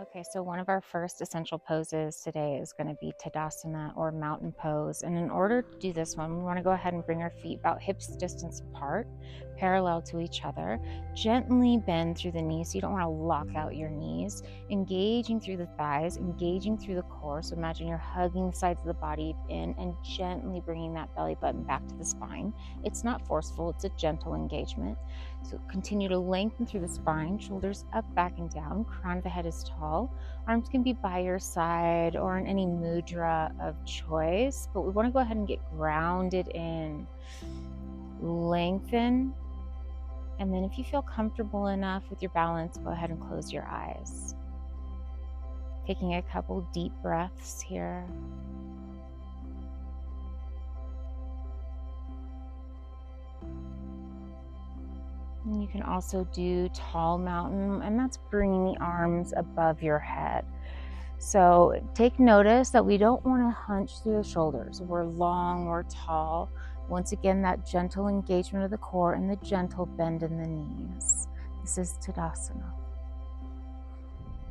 Okay, so one of our first essential poses today is going to be Tadasana or mountain pose. And in order to do this one, we want to go ahead and bring our feet about hips distance apart, parallel to each other. Gently bend through the knees, so you don't want to lock out your knees. Engaging through the thighs, engaging through the core. So imagine you're hugging the sides of the body in and gently bringing that belly button back to the spine. It's not forceful, it's a gentle engagement. So continue to lengthen through the spine, shoulders up, back, and down. Crown of the head is tall. Arms can be by your side or in any mudra of choice, but we want to go ahead and get grounded in. Lengthen. And then if you feel comfortable enough with your balance, go ahead and close your eyes. Taking a couple deep breaths here. And you can also do tall mountain, and that's bringing the arms above your head. So take notice that we don't want to hunch through the shoulders. We're long, we're tall. Once again, that gentle engagement of the core and the gentle bend in the knees. This is Tadasana.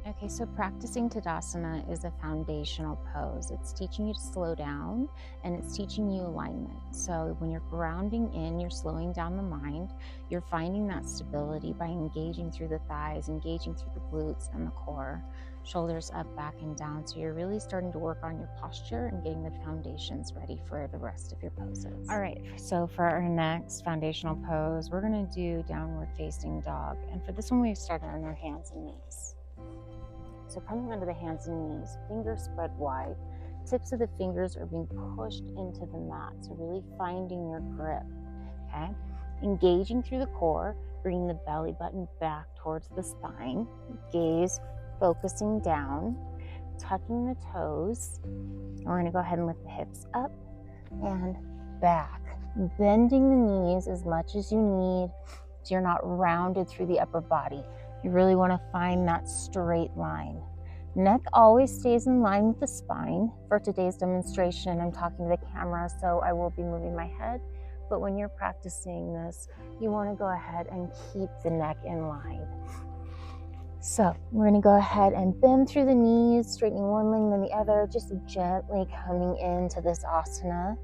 Okay, so practicing Tadasana is a foundational pose. It's teaching you to slow down and it's teaching you alignment. So when you're grounding in, you're slowing down the mind, you're finding that stability by engaging through the thighs, engaging through the glutes and the core, shoulders up, back, and down. So you're really starting to work on your posture and getting the foundations ready for the rest of your poses. All right, so for our next foundational pose, we're gonna do downward facing dog. And for this one, we start on our hands and knees. So coming under the hands and knees, fingers spread wide, tips of the fingers are being pushed into the mat. So really finding your grip, okay? Engaging through the core, bringing the belly button back towards the spine, gaze focusing down, tucking the toes. We're gonna go ahead and lift the hips up and back, bending the knees as much as you need so you're not rounded through the upper body. You really want to find that straight line. Neck always stays in line with the spine. For today's demonstration, I'm talking to the camera, so I will be moving my head. But when you're practicing this, you want to go ahead and keep the neck in line. So we're going to go ahead and bend through the knees, straightening one leg then the other, just gently coming into this asana.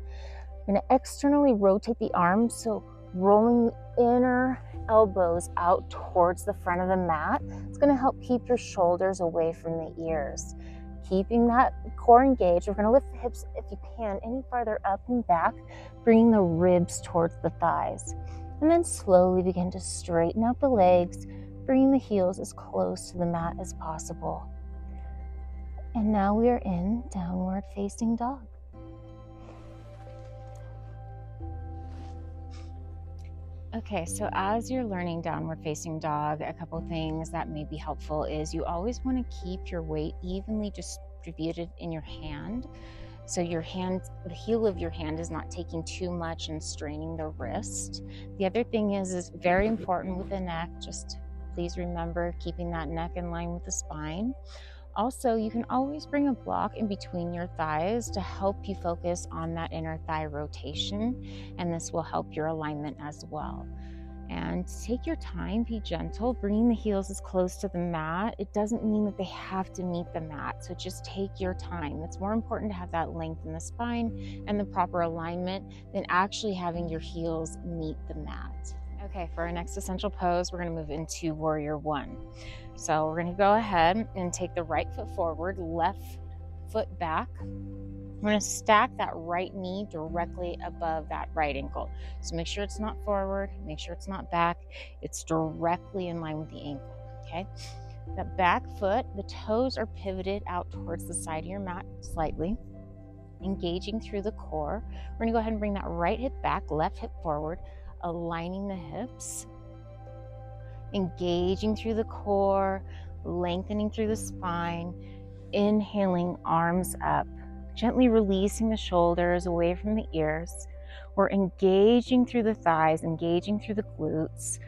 We're going to externally rotate the arms, so rolling the inner elbows out towards the front of the mat. It's going to help keep your shoulders away from the ears. Keeping that core engaged, we're going to lift the hips, if you can, any farther up and back, bringing the ribs towards the thighs. And then slowly begin to straighten out the legs, bringing the heels as close to the mat as possible. And now we are in downward facing dog. Okay, so as you're learning downward facing dog, a couple things that may be helpful is you always want to keep your weight evenly distributed in your hand. So your hand, the heel of your hand is not taking too much and straining the wrist. The other thing is very important with the neck, just please remember keeping that neck in line with the spine. Also, you can always bring a block in between your thighs to help you focus on that inner thigh rotation, and this will help your alignment as well. And take your time, be gentle, bringing the heels as close to the mat. It doesn't mean that they have to meet the mat, so just take your time. It's more important to have that length in the spine and the proper alignment than actually having your heels meet the mat. Okay, for our next essential pose, we're going to move into Warrior One. So we're going to go ahead and take the right foot forward, left foot back. We're going to stack that right knee directly above that right ankle. So make sure it's not forward, make sure it's not back. It's directly in line with the ankle, okay? That back foot, the toes are pivoted out towards the side of your mat slightly, engaging through the core. We're going to go ahead and bring that right hip back, left hip forward, aligning the hips, engaging through the core, lengthening through the spine, inhaling, arms up, gently releasing the shoulders away from the ears. We're engaging through the thighs, engaging through the glutes,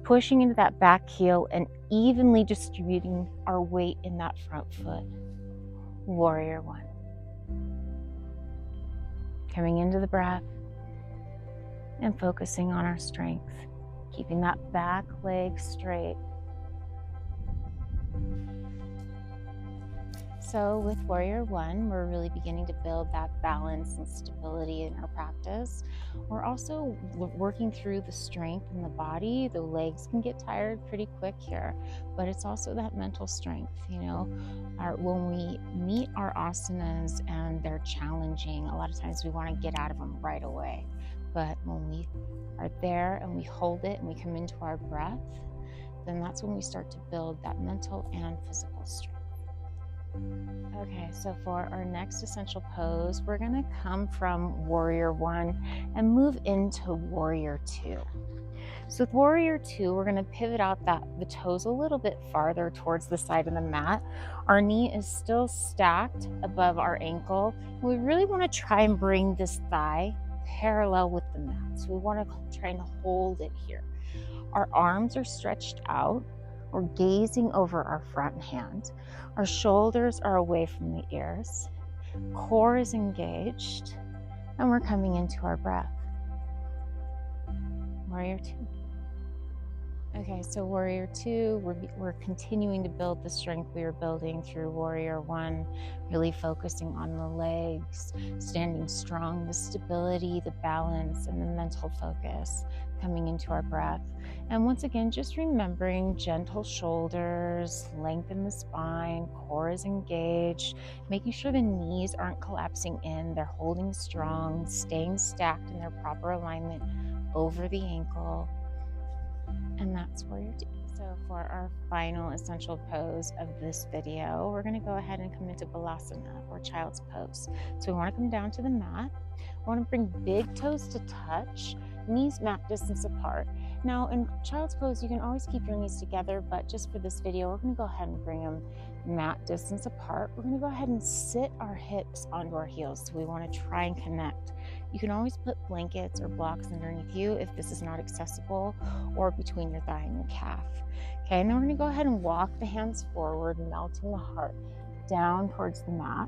pushing into that back heel and evenly distributing our weight in that front foot. Warrior One. Coming into the breath and focusing on our strength, keeping that back leg straight. So with Warrior One, we're really beginning to build that balance and stability in our practice. We're also working through the strength in the body. The legs can get tired pretty quick here, but it's also that mental strength. When we meet our asanas and they're challenging, a lot of times we want to get out of them right away. But when we are there and we hold it and we come into our breath, then that's when we start to build that mental and physical strength. Okay, so for our next essential pose, we're going to come from Warrior One and move into Warrior Two. So with Warrior Two, we're going to pivot out the toes a little bit farther towards the side of the mat. Our knee is still stacked above our ankle. We really want to try and bring this thigh parallel with the mat. So we want to try and hold it here. Our arms are stretched out. We're gazing over our front hand. Our shoulders are away from the ears. Core is engaged. And we're coming into our breath. Warrior Two. Okay, so Warrior Two, we're continuing to build the strength we were building through Warrior One, really focusing on the legs, standing strong, the stability, the balance, and the mental focus coming into our breath. And once again, just remembering gentle shoulders, lengthen the spine, core is engaged, making sure the knees aren't collapsing in, they're holding strong, staying stacked in their proper alignment over the ankle. And that's Warrior Two. So for our final essential pose of this video, we're going to go ahead and come into Balasana, or child's pose. So we want to come down to the mat. We want to bring big toes to touch, knees mat distance apart. Now in child's pose, you can always keep your knees together, but just for this video, we're going to go ahead and bring them mat distance apart. We're going to go ahead and sit our hips onto our heels. So we want to try and connect. You can always put blankets or blocks underneath you if this is not accessible, or between your thigh and your calf. Okay, and then we're going to go ahead and walk the hands forward, melting the heart down towards the mat.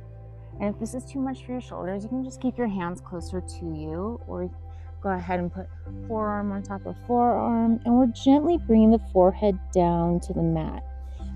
And if this is too much for your shoulders, you can just keep your hands closer to you, or go ahead and put forearm on top of forearm, and we're gently bringing the forehead down to the mat.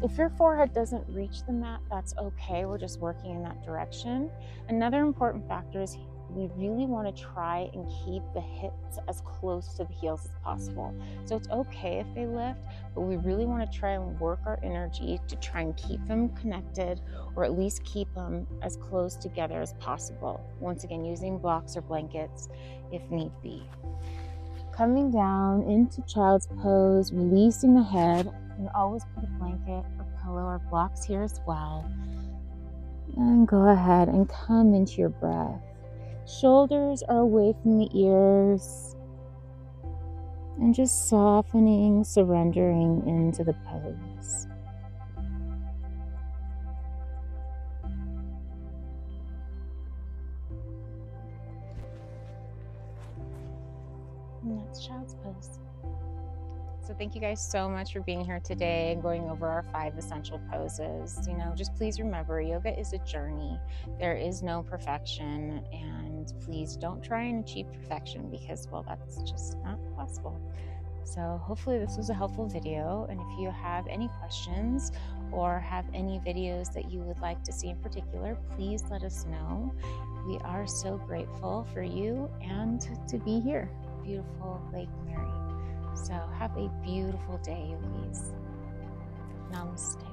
If your forehead doesn't reach the mat, that's okay. We're just working in that direction. Another important factor is we really want to try and keep the hips as close to the heels as possible. So it's okay if they lift, but we really want to try and work our energy to try and keep them connected, or at least keep them as close together as possible. Once again, using blocks or blankets if need be. Coming down into child's pose, releasing the head. You always put a blanket or pillow or blocks here as well. And go ahead and come into your breath. Shoulders are away from the ears, and just softening, surrendering into the pose. And that's child's pose. So thank you guys so much for being here today and going over our 5 essential poses. Just please remember, yoga is a journey. There is no perfection, and please don't try and achieve perfection because, well, that's just not possible. So hopefully this was a helpful video, and if you have any questions or have any videos that you would like to see in particular, please let us know. We are so grateful for you and to be here. Beautiful Lake Mary. So have a beautiful day, yogis. Namaste.